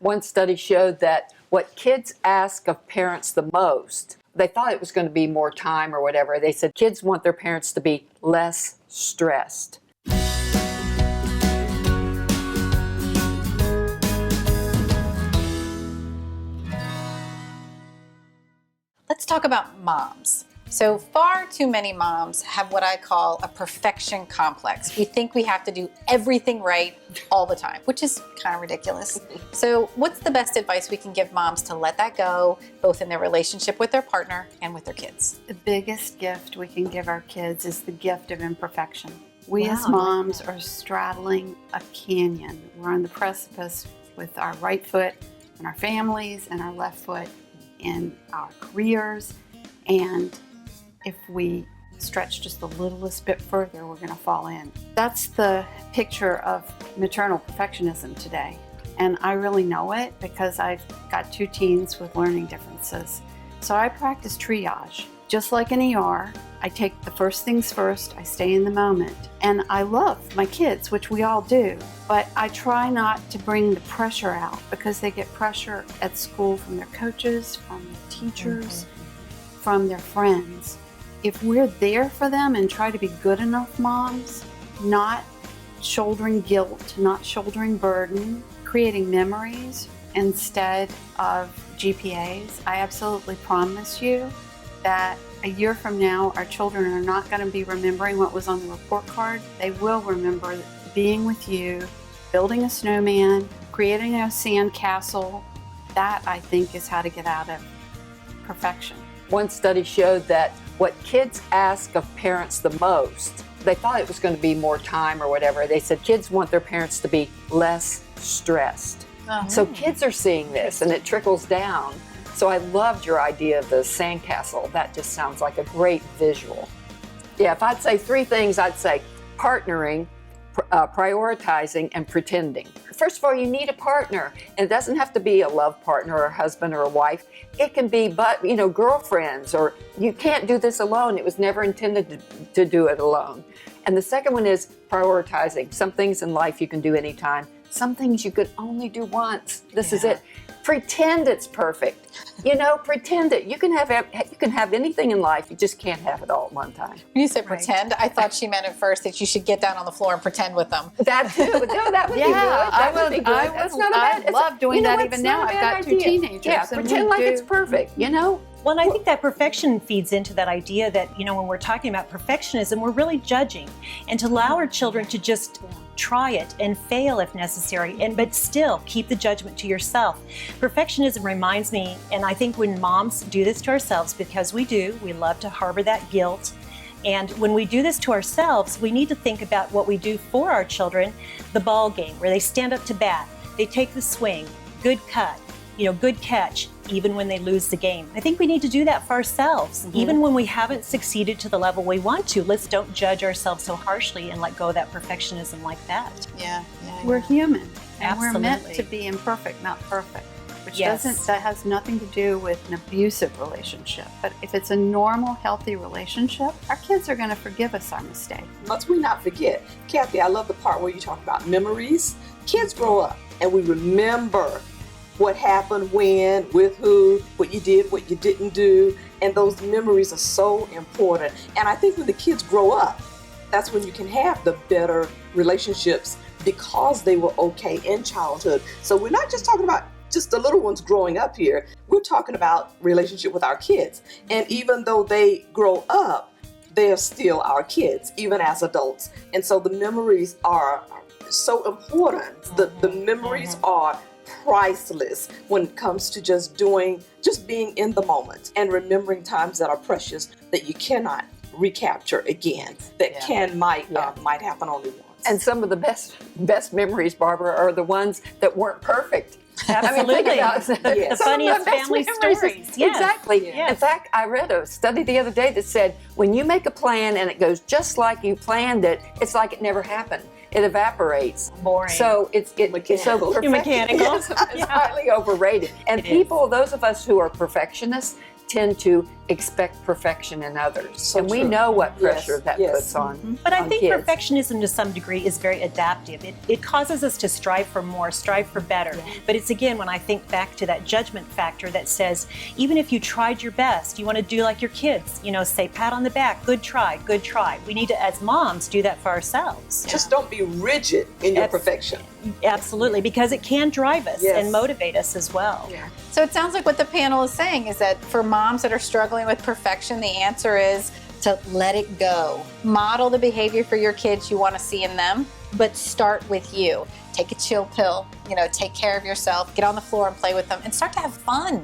One study showed that what kids ask of parents the most, they thought it was going to be more time or whatever. They said kids want their parents to be less stressed. Let's talk about moms. So far too many moms have what I call a perfection complex. We think we have to do everything right all the time, which is kind of ridiculous. So what's the best advice we can give moms to let that go, both in their relationship with their partner and with their kids? The biggest gift we can give our kids is the gift of imperfection. We as moms are straddling a canyon. We're on the precipice with our right foot in our families and our left foot in our careers. And if we stretch just the littlest bit further, we're going to fall in. That's the picture of maternal perfectionism today. And I really know it because I've got 2 teens with learning differences. So I practice triage. Just like in ER, I take the first things first, I stay in the moment. And I love my kids, which we all do, but I try not to bring the pressure out because they get pressure at school from their coaches, from their teachers, from their friends. If we're there for them and try to be good enough moms, not shouldering guilt, not shouldering burden, creating memories instead of GPAs, I absolutely promise you that a year from now, our children are not going to be remembering what was on the report card. They will remember being with you, building a snowman, creating a sand castle. That, I think, is how to get out of perfection. One study showed that what kids ask of parents the most, they thought it was going to be more time or whatever. They said kids want their parents to be less stressed. So kids are seeing this and it trickles down. So I loved your idea of the sandcastle. That just sounds like a great visual. Yeah, if I'd say 3 things, I'd say partnering, prioritizing, and pretending. First of all, you need a partner. And it doesn't have to be a love partner or a husband or a wife. It can be, girlfriends, or you can't do this alone. It was never intended to do it alone. And the second one is prioritizing. Some things in life you can do anytime. Some things you could only do once. This is it. Pretend it's perfect. Pretend it. You can have anything in life. You just can't have it all at one time. When you said pretend, I thought she meant at first that you should get down on the floor and pretend with them. That too. No, that would be good. That would be good. I love doing that even now. I've got 2 teenagers. Yeah, pretend like it's perfect, Well, and I think that perfection feeds into that idea that, when we're talking about perfectionism, we're really judging. And to allow our children to just try it and fail if necessary, but still keep the judgment to yourself. Perfectionism reminds me, and I think when moms do this to ourselves, because we love to harbor that guilt. And when we do this to ourselves, we need to think about what we do for our children, the ball game, where they stand up to bat, they take the swing, good cut, good catch, even when they lose the game. I think we need to do that for ourselves. Even when we haven't succeeded to the level we want to, let's don't judge ourselves so harshly and let go of that perfectionism like that. Yeah. We're human. And Absolutely. we're meant to be imperfect, not perfect. That has nothing to do with an abusive relationship. But if it's a normal, healthy relationship, our kids are going to forgive us our mistakes. Must we not forget? Kathy, I love the part where you talk about memories. Kids grow up and we remember what happened, when, with who, what you did, what you didn't do, and those memories are so important. And I think when the kids grow up, that's when you can have the better relationships because they were okay in childhood. So we're not just talking about just the little ones growing up here. We're talking about relationship with our kids. And even though they grow up, they're still our kids, even as adults. And so the memories are so important. The memories are priceless when it comes to just being in the moment and remembering times that are precious that you cannot recapture again, that might happen only once. And some of the best memories, Barbara, are the ones that weren't perfect. Absolutely. The funniest family stories. Yes. Exactly. Yes. In fact, I read a study the other day that said when you make a plan and it goes just like you planned it, it's like it never happened. It evaporates. Boring. So it's so perfect. Mechanical. It's highly overrated. And those of us who are perfectionists, tend to expect perfection in others. So and we true. know what Yes, pressure that yes. puts on But I on think kids. perfectionism to some degree is very adaptive. It causes us to strive for more, strive for better. But it's again, when I think back to that judgment factor that says, even if you tried your best, you want to do like your kids, say pat on the back, good try, good try. We need to, as moms, do that for ourselves. Just don't be rigid in your perfection. Absolutely, because it can drive us Yes. and motivate us as well. Yeah. So it sounds like what the panel is saying is that for moms that are struggling with perfection, the answer is to let it go. Model the behavior for your kids you want to see in them, but start with you. Take a chill pill, take care of yourself, get on the floor and play with them, and start to have fun.